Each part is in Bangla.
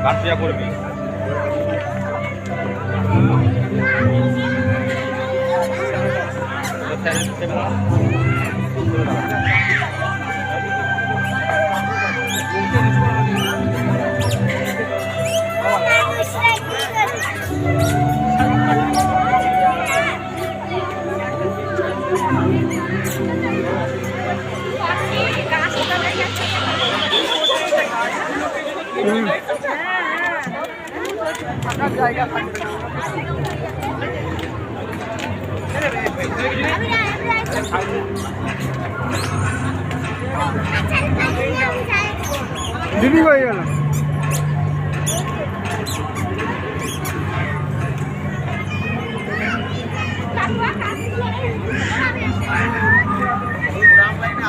বাড়িয়া করবি জায়গা দিদি হয়ে গেল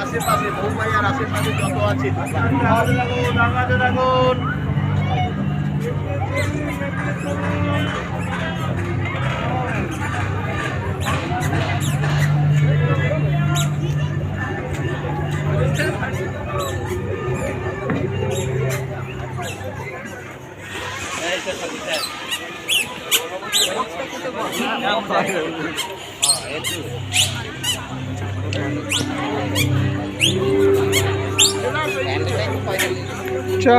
আশেপাশে বৌবাইয়ার আশেপাশে যত আছে চা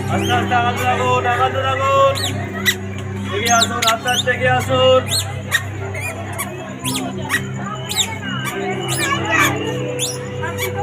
আস্তে আস্তে আগাতে থাকুন এগিয়ে আসুন আস্তে আস্তে এগিয়ে আসুন